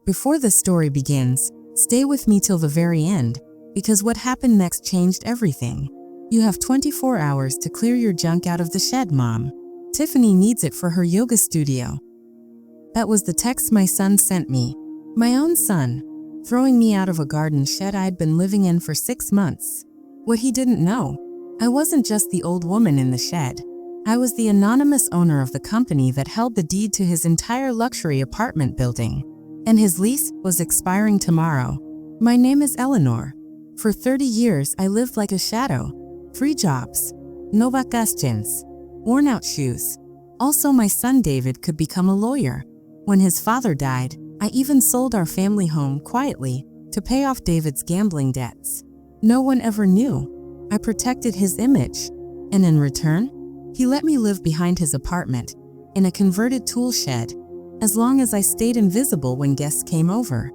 Before the story begins, stay with me till the very end, because what happened next changed everything. You have 24 hours to clear your junk out of the shed, Mom. Tiffany needs it for her yoga studio. That was the text my son sent me. My own son, throwing me out of a garden shed I'd been living in for 6 months. What he didn't know, I wasn't just the old woman in the shed. I was the anonymous owner of the company that held the deed to his entire luxury apartment building. And his lease was expiring tomorrow. My name is Eleanor. For 30 years, I lived like a shadow. 3 jobs, no vacations, worn out shoes. Also, my son David could become a lawyer. When his father died, I even sold our family home quietly to pay off David's gambling debts. No one ever knew. I protected his image. And in return, he let me live behind his apartment, in a converted tool shed, as long as I stayed invisible when guests came over.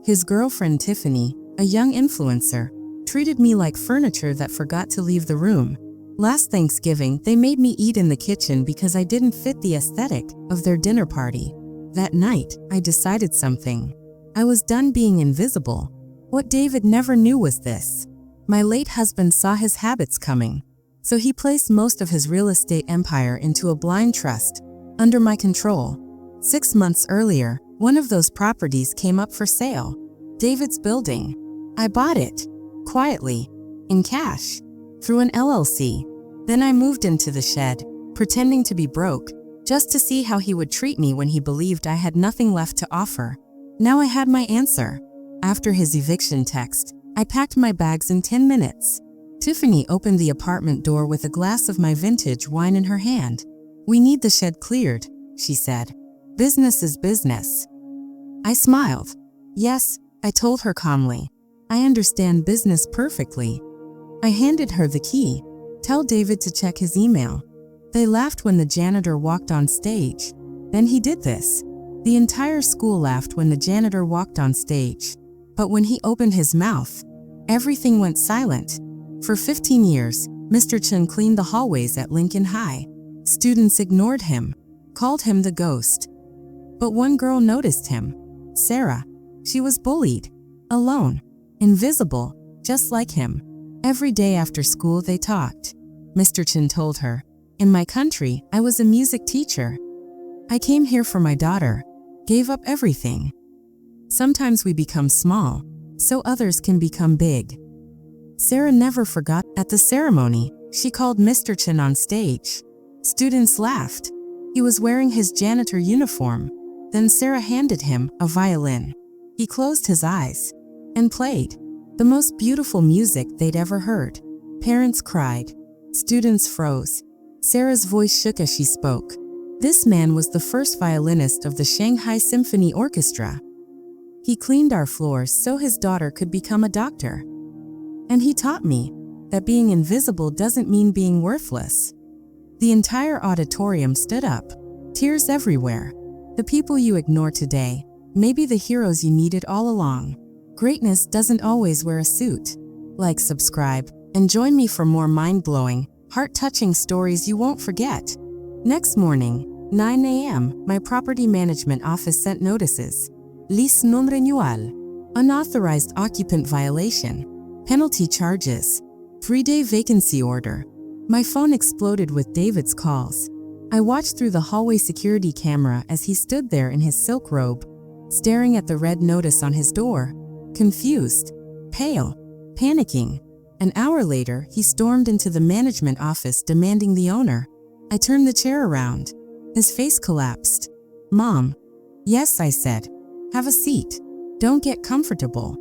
His girlfriend Tiffany, a young influencer, treated me like furniture that forgot to leave the room. Last Thanksgiving, they made me eat in the kitchen because I didn't fit the aesthetic of their dinner party. That night, I decided something. I was done being invisible. What David never knew was this. My late husband saw his habits coming, so he placed most of his real estate empire into a blind trust, under my control. 6 months earlier, one of those properties came up for sale. David's building. I bought it, quietly, in cash, through an LLC. Then I moved into the shed, pretending to be broke, just to see how he would treat me when he believed I had nothing left to offer. Now I had my answer. After his eviction text, I packed my bags in 10 minutes. Tiffany opened the apartment door with a glass of my vintage wine in her hand. "We need the shed cleared," she said. "Business is business." I smiled. "Yes," I told her calmly. "I understand business perfectly." I handed her the key. "Tell David to check his email." They laughed when the janitor walked on stage. Then he did this. The entire school laughed when the janitor walked on stage. But when he opened his mouth, everything went silent. For 15 years, Mr. Chen cleaned the hallways at Lincoln High. Students ignored him, called him the ghost. But one girl noticed him. Sarah. She was bullied, alone, invisible, just like him. Every day after school they talked. Mr. Chen told her, "In my country, I was a music teacher. I came here for my daughter, gave up everything." Sometimes we become small, so others can become big. Sarah never forgot. At the ceremony, she called Mr. Chen on stage. Students laughed. He was wearing his janitor uniform. Then Sarah handed him a violin. He closed his eyes and played the most beautiful music they'd ever heard. Parents cried. Students froze. Sarah's voice shook as she spoke. This man was the first violinist of the Shanghai Symphony Orchestra. He cleaned our floors so his daughter could become a doctor. And he taught me that being invisible doesn't mean being worthless. The entire auditorium stood up, tears everywhere. The people you ignore today may be the heroes you needed all along. Greatness doesn't always wear a suit. Like, subscribe, and join me for more mind-blowing, heart-touching stories you won't forget. Next morning, 9 a.m., my property management office sent notices. Lease non renewal. Unauthorized occupant violation. Penalty charges. 3-day vacancy order. My phone exploded with David's calls. I watched through the hallway security camera as he stood there in his silk robe, staring at the red notice on his door, confused, pale, panicking. An hour later, he stormed into the management office demanding the owner. I turned the chair around. His face collapsed. "Mom." "Yes," I said. "Have a seat. Don't get comfortable."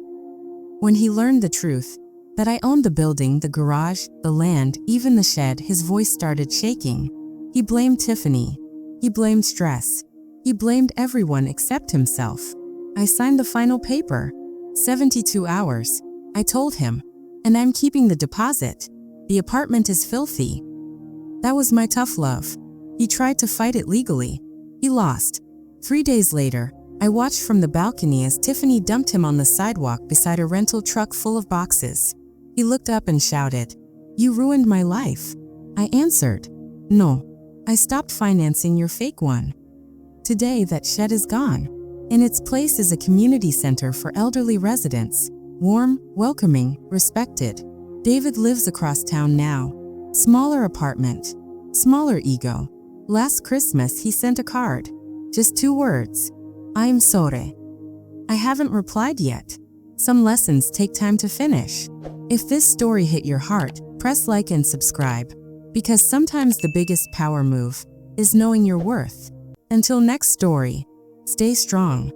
When he learned the truth, that I owned the building, the garage, the land, even the shed, his voice started shaking. He blamed Tiffany. He blamed stress. He blamed everyone except himself. I signed the final paper. 72 hours. I told him. And I'm keeping the deposit. The apartment is filthy. That was my tough love. He tried to fight it legally. He lost. 3 days later, I watched from the balcony as Tiffany dumped him on the sidewalk beside a rental truck full of boxes. He looked up and shouted, "You ruined my life." I answered, "No. I stopped financing your fake one." Today that shed is gone. In its place is a community center for elderly residents. Warm, welcoming, respected. David lives across town now. Smaller apartment. Smaller ego. Last Christmas he sent a card. Just 2 words. I'm sorry. I haven't replied yet. Some lessons take time to finish. If this story hit your heart, press like and subscribe. Because sometimes the biggest power move is knowing your worth. Until next story, stay strong.